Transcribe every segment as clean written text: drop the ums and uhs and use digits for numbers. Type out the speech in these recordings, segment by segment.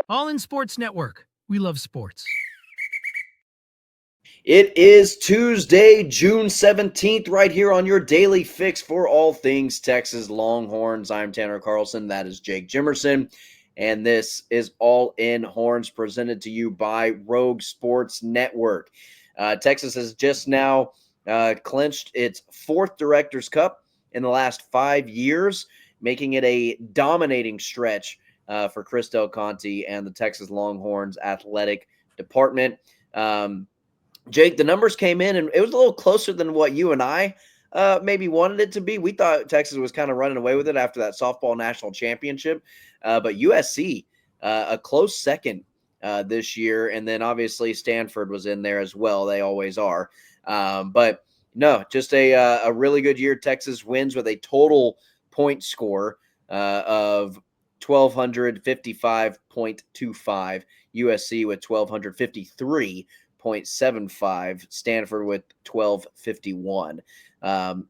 All in Sports Network. We love sports. It is Tuesday, June 17th, right here on your daily fix for all things Texas Longhorns. I'm Tanner Carlson. That is Jake Jimerson. And this is All In Horns presented to you by Rogue Sports Network. Texas has just now clinched its fourth Directors Cup in the last 5 years, making it a dominating stretch for Christel Conte and the Texas Longhorns athletic department. Jake, the numbers came in, and it was a little closer than what you and I maybe wanted it to be. We thought Texas was kind of running away with it after that softball national championship, but USC, a close second this year, and then obviously Stanford was in there as well. They always are. But no, just a really good year. Texas wins with a total point score of 1,255.25. USC with 1,253.75, Stanford with 1251.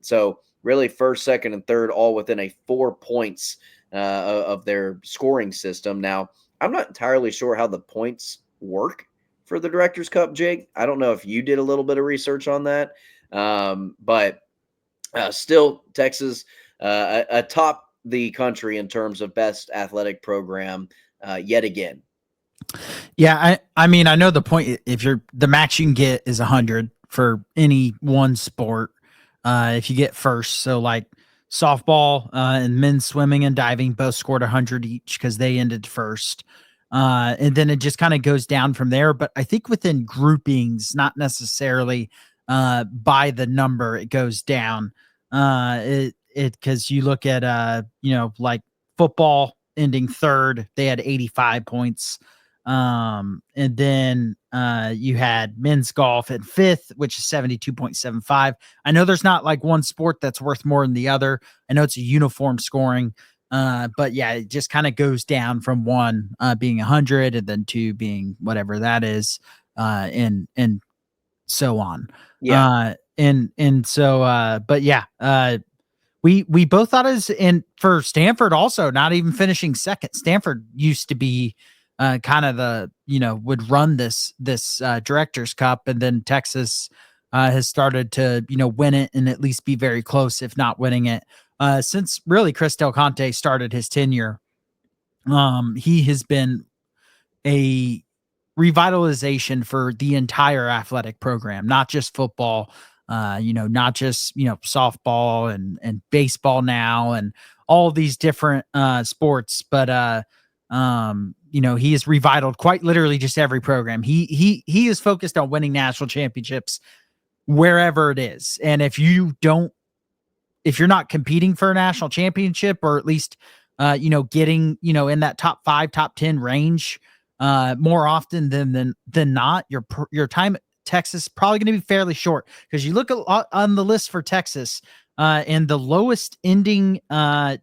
So really first, second, and third all within a 4 points of their scoring system. Now, I'm not entirely sure how the points work for the Directors Cup, Jake. I don't know if you did a little bit of research on that. But still, Texas atop the country in terms of best athletic program yet again. Yeah, I mean, I know the point. If you're the max you can get is 100 for any one sport. If you get first, so like softball and men's swimming and diving both scored 100 each because they ended first, and then it just kind of goes down from there. But I think within groupings, not necessarily by the number, it goes down. It because you look at like football ending third, they had 85 points. And then you had men's golf at fifth, which is 72.75. I know there's not like one sport that's worth more than the other. I know it's a uniform scoring, but yeah, it just kind of goes down from one being 100 and then two being whatever that is, and so on. Yeah. And so but yeah, we both thought and for Stanford also not even finishing second. Stanford used to be kind of the would run this Directors Cup, and then Texas has started to win it and at least be very close, if not winning it, since really Christel Conte started his tenure. He has been a revitalization for the entire athletic program, not just football, not just softball and baseball now and all these different sports, but he has revitaled quite literally just every program. He is focused on winning national championships wherever it is. And if you're not competing for a national championship, or at least getting in that top 5, top 10 range more often than not, your time at Texas is probably going to be fairly short, because you look on the list for Texas, and the lowest ending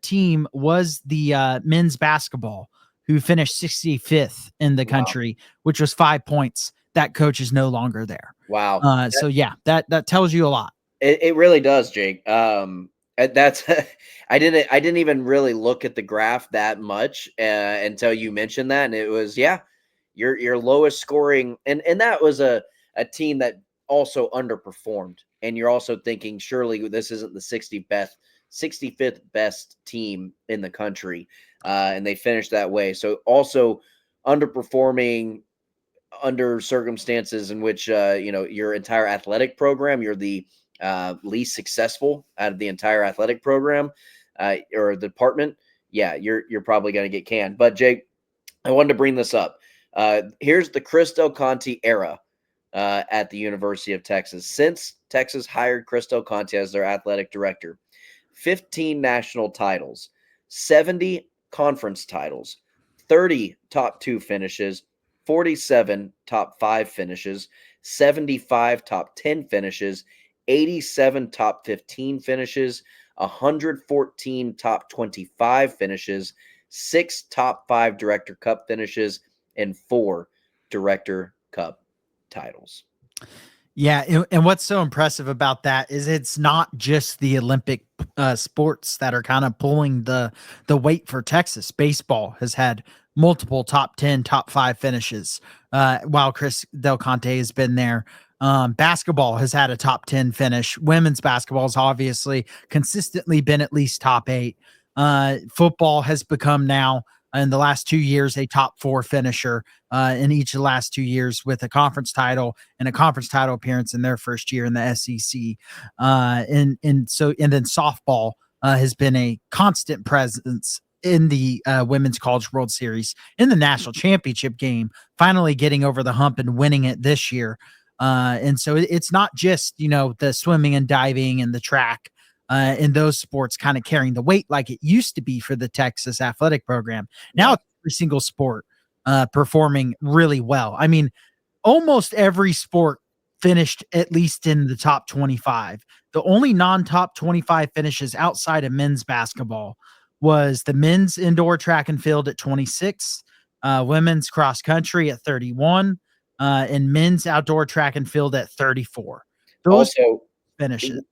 team was the men's basketball, who finished 65th in the country, which was 5 points. That coach is no longer there. Wow. So yeah, that tells you a lot. It really does, Jake. That's I didn't even really look at the graph that much until you mentioned that, and it was your lowest scoring, and that was a team that also underperformed, and you're also thinking surely this isn't the 65th best team in the country, and they finished that way. So also underperforming under circumstances in which your entire athletic program, you're the least successful out of the entire athletic program or the department. Yeah, you're probably going to get canned. But Jake, I wanted to bring this up. Here's the Christel Conte era at the University of Texas. Since Texas hired Christel Conte as their athletic director, 15 national titles, 70 conference titles, 30 top 2 finishes, 47 top 5 finishes, 75 top 10 finishes, 87 top 15 finishes, 114 top 25 finishes, 6 top 5 Director Cup finishes, and 4 Director Cup titles. Yeah, and what's so impressive about that is it's not just the Olympic sports that are kind of pulling the weight for Texas. Baseball has had multiple top 10, top 5 finishes while Chris Del Conte has been there. Basketball has had a top 10 finish. Women's basketball has obviously consistently been at least top 8. Football has become now in the last 2 years a top 4 finisher in each of the last 2 years with a conference title and a conference title appearance in their first year in the SEC. And then softball has been a constant presence in the Women's College World Series, in the national championship game, finally getting over the hump and winning it this year. And so it's not just, the swimming and diving and the track in those sports kind of carrying the weight like it used to be for the Texas athletic program. Now Yeah. it's every single sport performing really well. I mean, almost every sport finished at least in the top 25. The only non-top 25 finishes outside of men's basketball was the men's indoor track and field at 26, women's cross country at 31, and men's outdoor track and field at 34. Those Also, finishes.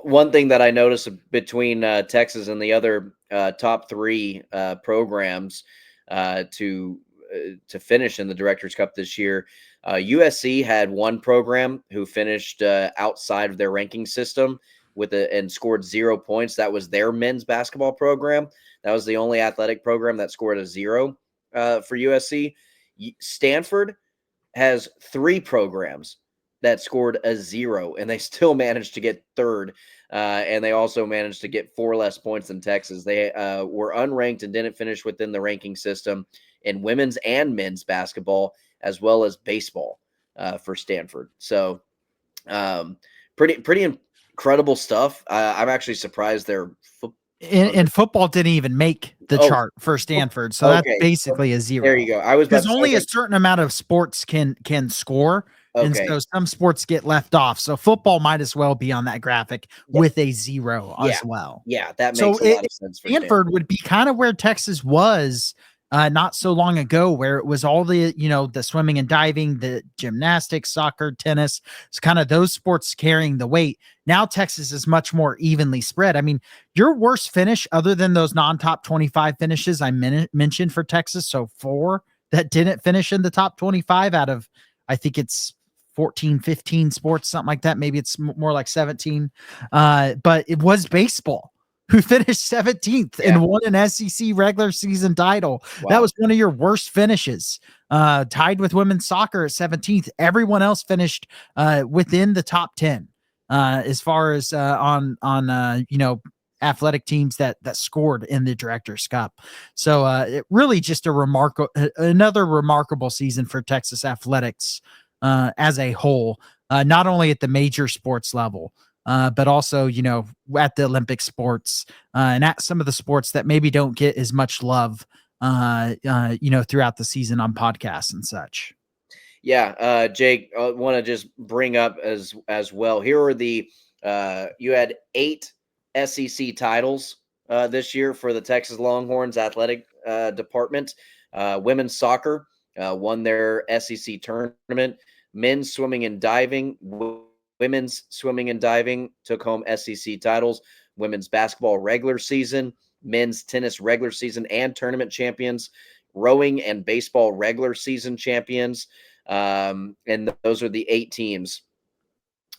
one thing that I noticed between Texas and the other top 3 programs to finish in the Directors Cup this year, USC had one program who finished outside of their ranking system and scored 0 points. That was their men's basketball program. That was the only athletic program that scored a 0 for USC. Stanford has 3 programs that scored a 0, and they still managed to get third. And they also managed to get 4 less points than Texas. They were unranked and didn't finish within the ranking system in women's and men's basketball, as well as baseball for Stanford. So pretty incredible stuff. I'm actually surprised they're And football didn't even make the chart for Stanford, so that's okay. basically a 0. There you go. I was about because to say, only a certain amount of sports can score, and okay. so some sports get left off. So football might as well be on that graphic with a 0 Yeah. as well. Yeah, that So makes a lot of sense for Stanford would be kind of where Texas was not so long ago, where it was all the, the swimming and diving, the gymnastics, soccer, tennis. It's kind of those sports carrying the weight. Now Texas is much more evenly spread. I mean, your worst finish, other than those non-top 25 finishes I mentioned for Texas, so 4 that didn't finish in the top 25 out of, I think it's 14, 15 sports, something like that. Maybe it's more like 17. But it was baseball who finished 17th and won an SEC regular season title. Wow. That was one of your worst finishes. Tied with women's soccer at 17th. Everyone else finished within the top 10 as far as on athletic teams that scored in the Directors Cup. So it really just another remarkable season for Texas athletics as a whole, not only at the major sports level, but also, at the Olympic sports and at some of the sports that maybe don't get as much love, throughout the season on podcasts and such. Yeah, Jake, I want to just bring up as well. Here are the you had 8 SEC titles this year for the Texas Longhorns athletic department. Women's soccer won their SEC tournament. Men's swimming and diving, women's swimming and diving took home SEC titles. Women's basketball regular season, men's tennis regular season and tournament champions. Rowing and baseball regular season champions. And those are the 8 teams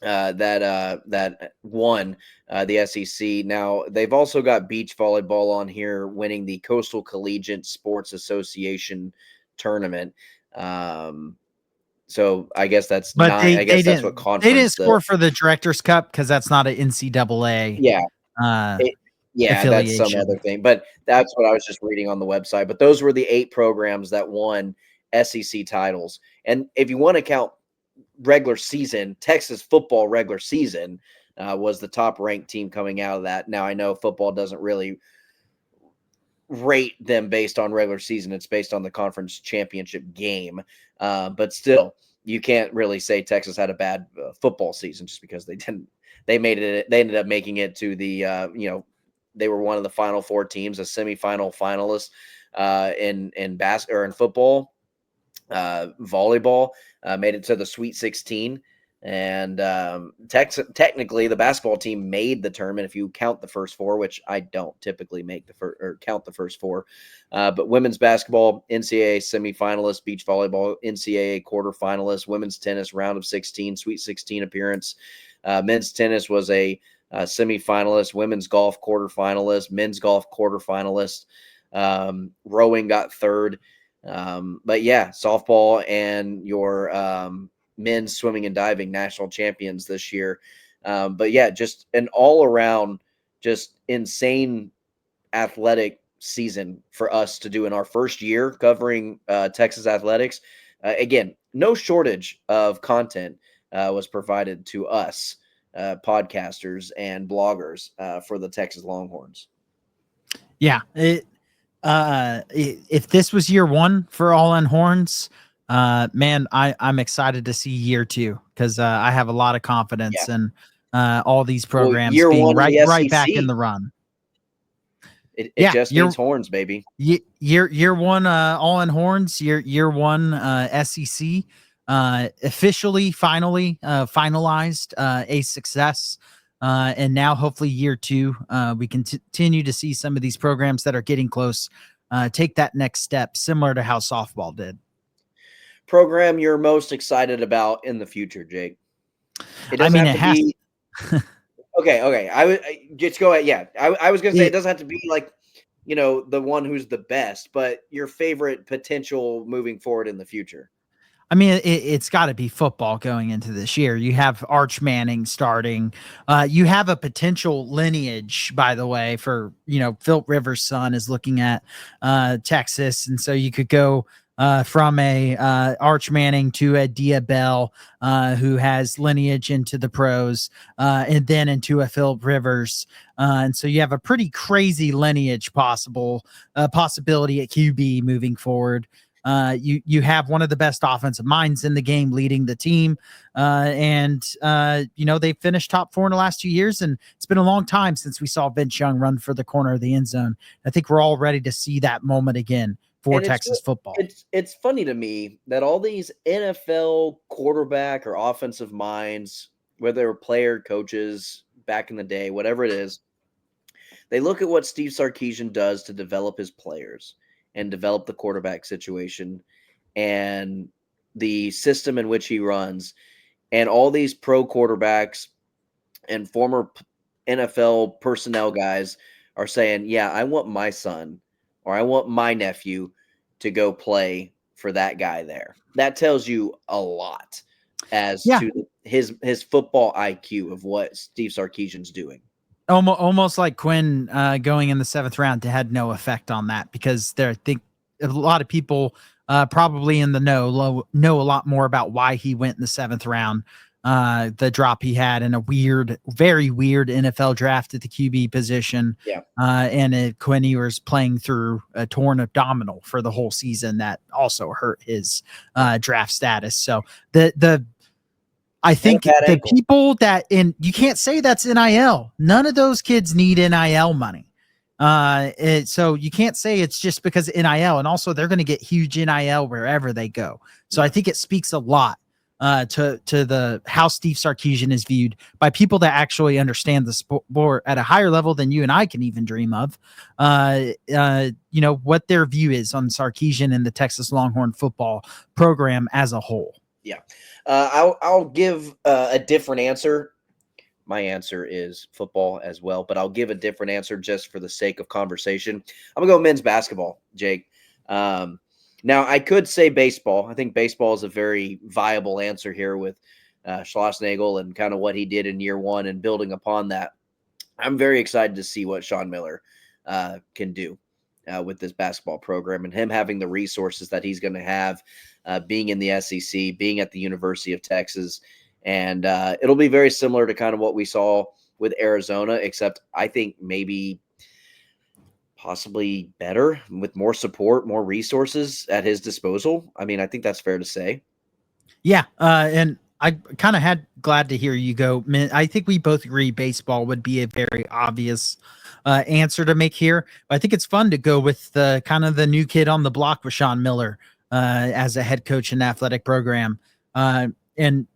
that won the SEC. Now they've also got beach volleyball on here, winning the Coastal Collegiate Sports Association tournament. So I guess that's but 9. I guess that's what conference they didn't score for the Directors Cup because that's not an NCAA. Yeah. That's some affiliation. other thing, but that's what I was just reading on the website. But those were the 8 programs that won SEC titles. And if you want to count regular season, Texas football regular season was the top ranked team coming out of that. Now, I know football doesn't really rate them based on regular season. It's based on the conference championship game. But still, you can't really say Texas had a bad football season just because they didn't. They ended up making it to the they were one of the Final Four teams, a semifinal finalist in football, volleyball, made it to the Sweet 16 And technically, the basketball team made the tournament if you count the first four, which I don't typically make the first or count the first four. But women's basketball, NCAA semifinalist, beach volleyball, NCAA quarterfinalist, women's tennis round of 16, Sweet 16 appearance. Men's tennis was a semifinalist, women's golf quarterfinalist, men's golf quarterfinalist. Rowing got third. But yeah, softball and your men's swimming and diving national champions this year. But yeah, just an all around, just insane athletic season for us to do in our first year covering Texas athletics. Again, no shortage of content was provided to us, podcasters and bloggers, for the Texas Longhorns. Yeah. If this was year one for All in Horns, man, I'm excited to see year two because I have a lot of confidence in all these programs year being one in right the back SEC. in the run. It just means horns, baby. Year one, All in Horns. Year one, SEC. Officially, finally, finalized a success. And now, hopefully, year two, we can continue to see some of these programs that are getting close take that next step, similar to how softball did. Program you're most excited about in the future, Jake? It doesn't have to be. Okay. I would just go ahead. Yeah, I was gonna say it doesn't have to be like, the one who's the best, but your favorite potential moving forward in the future. I mean, it's got to be football going into this year. You have Arch Manning starting. You have a potential lineage, by the way, for, Philip Rivers' son is looking at Texas. And so you could go from a Arch Manning to a Dia Bell, who has lineage into the pros, and then into a Philip Rivers. And so you have a pretty crazy lineage possibility at QB moving forward. You have one of the best offensive minds in the game leading the team. And they finished top 4 in the last 2 years. And it's been a long time since we saw Vince Young run for the corner of the end zone. I think we're all ready to see that moment again for Texas football. It's funny to me that all these NFL quarterback or offensive minds, whether they were player coaches back in the day, whatever it is, they look at what Steve Sarkisian does to develop his players and develop the quarterback situation and the system in which he runs. And all these pro quarterbacks and former NFL personnel guys are saying, yeah, I want my son or I want my nephew to go play for that guy there. That tells you a lot as to his football IQ of what Steve Sarkisian's doing. Almost like Quinn going in the 7th round had no effect on that, because I think a lot of people probably in the know a lot more about why he went in the 7th round. The drop he had in a very weird NFL draft at the QB position. Yeah. And Quinn Ewers playing through a torn abdominal for the whole season that also hurt his draft status. So I think the people you can't say that's NIL. None of those kids need NIL money. So you can't say it's just because of NIL. And also they're going to get huge NIL wherever they go. So I think it speaks a lot to the how Steve Sarkisian is viewed by people that actually understand the sport at a higher level than you and I can even dream of. What their view is on Sarkisian and the Texas Longhorn football program as a whole. Yeah. I'll give a different answer. My answer is football as well, but I'll give a different answer just for the sake of conversation. I'm going to go men's basketball, Jake. Now, I could say baseball. I think baseball is a very viable answer here with Schlossnagle and kind of what he did in year one and building upon that. I'm very excited to see what Sean Miller can do with this basketball program and him having the resources that he's going to have, being in the SEC, being at the University of Texas. And it'll be very similar to kind of what we saw with Arizona, except I think maybe possibly better with more support, more resources at his disposal. I mean, I think that's fair to say. Yeah. And I kind of glad to hear you go. I think we both agree baseball would be a very obvious answer to make here. But I think it's fun to go with the kind of the new kid on the block with Sean Miller as a head coach in the athletic program. And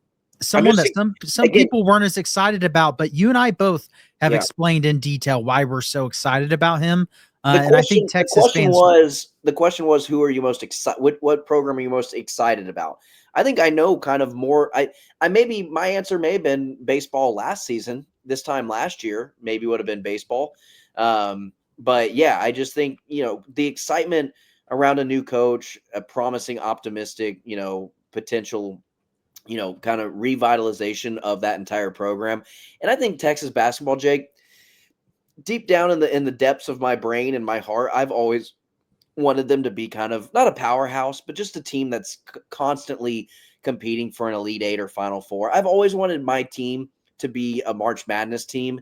someone just that some again, people weren't as excited about, but you and I both have yeah. explained in detail why we're so excited about him. The And I think question, Texas fans, the question was, who are you most excited? What program are you most excited about? I think I know kind of more. I maybe my answer may have been baseball last season. This time last year, maybe would have been baseball. But yeah, I just think the excitement around a new coach, a promising, optimistic, potential, kind of revitalization of that entire program, and I think Texas basketball, Jake, deep down in the depths of my brain and my heart, I've always wanted them to be kind of not a powerhouse, but just a team that's constantly competing for an Elite Eight or Final Four. I've always wanted my team to be a March Madness team,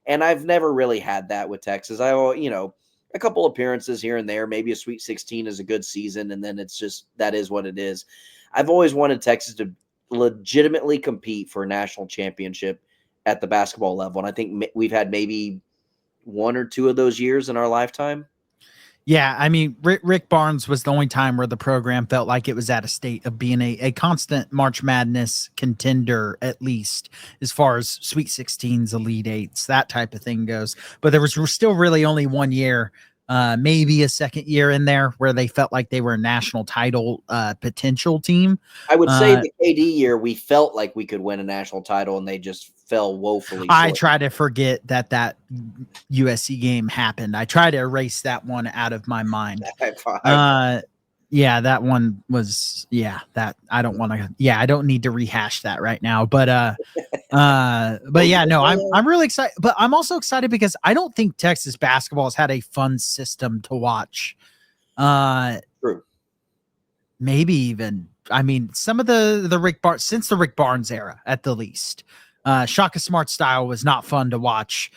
and I've never really had that with Texas. A couple appearances here and there, maybe a Sweet 16 is a good season, and then it's just that is what it is. I've always wanted Texas to legitimately compete for a national championship at the basketball level, and I think we've had maybe one or two of those years in our lifetime. yeah, I mean, Rick Barnes was the only time where the program felt like it was at a state of being a constant March Madness contender, at least as far as Sweet 16s, Elite Eights, that type of thing goes. But there was still really only 1 year, maybe a second year in there where they felt like they were a national title potential team. I would say Uh, the KD year, we felt like we could win a national title, and they just fell woefully I short. try to forget that USC game happened. I try to erase that one out of my mind. Yeah, that one was, that I don't want to, I don't need to rehash that right now. But yeah, no, I'm really excited, but I'm also excited because I don't think Texas basketball has had a fun system to watch. True. Maybe even, I mean, some of the Rick Barnes, since the Rick Barnes era at the least, Shaka Smart style was not fun to watch.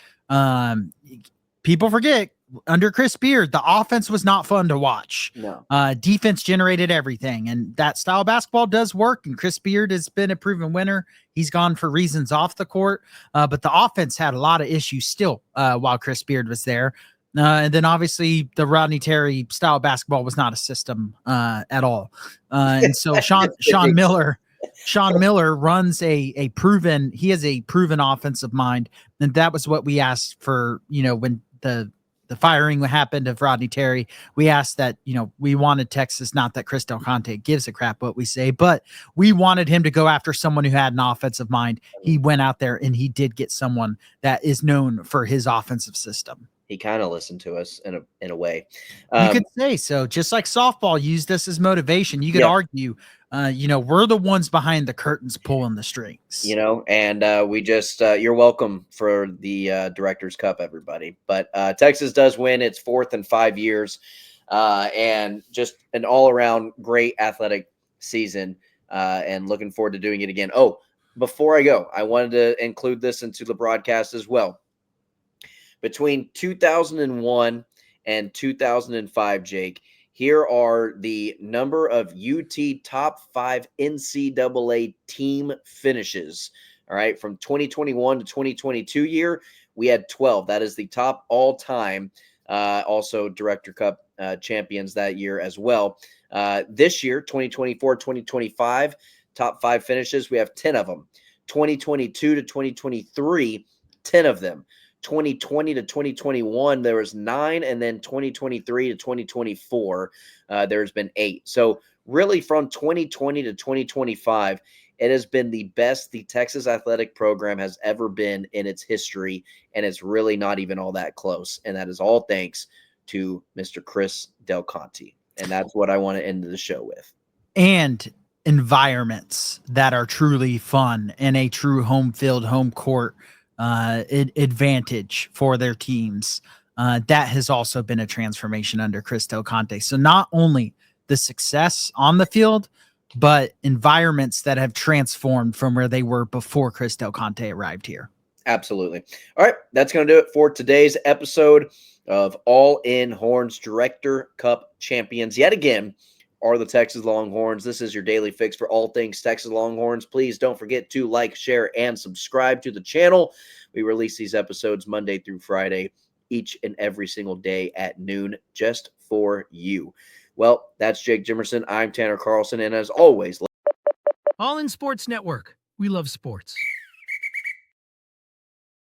People forget, under Chris Beard, the offense was not fun to watch. No. Defense generated everything, and that style of basketball does work. And Chris Beard has been a proven winner. He's gone for reasons off the court, but the offense had a lot of issues still while Chris Beard was there. And then obviously the Rodney Terry style of basketball was not a system at all. And so Sean Miller runs a proven, he has a proven offensive mind. And that was what we asked for, when the firing happened of Rodney Terry. We asked that, we wanted Texas, not that Chris Del Conte gives a crap what we say, but we wanted him to go after someone who had an offensive mind. He went out there and he did get someone that is known for his offensive system. He kind of listened to us in a way. You could say so. Just like softball used us as motivation. You could argue, we're the ones behind the curtains pulling the strings. And we just you're welcome for the Directors Cup, everybody. But Texas does win its 4th in 5 years, and just an all-around great athletic season, and looking forward to doing it again. Oh, before I go, I wanted to include this into the broadcast as well. Between 2001 and 2005, Jake, here are the number of UT top 5 NCAA team finishes. All right, from 2021 to 2022 year, we had 12. That is the top all-time, also Director Cup champions that year as well. This year, 2024, 2025, top 5 finishes, we have 10 of them. 2022 to 2023, 10 of them. 2020 to 2021, there was 9, and then 2023 to 2024, there's been 8. So really from 2020 to 2025, it has been the best the Texas athletic program has ever been in its history, and it's really not even all that close. And that is all thanks to Mr. Chris Del Conte. And that's what I want to end the show with. And environments that are truly fun and a true home field, home court advantage for their teams. That has also been a transformation under Chris Del Conte. So not only the success on the field, but environments that have transformed from where they were before Chris Del Conte arrived here. Absolutely. All right, that's going to do it for today's episode of All In Horns Director Cup champions. Yet again, are the Texas Longhorns. This is your daily fix for all things Texas Longhorns. Please don't forget to like, share, and subscribe to the channel. We release these episodes Monday through Friday, each and every single day at noon, just for you. Well, that's Jake Jimerson. I'm Tanner Carlson, and as always, All in Sports Network. We love sports.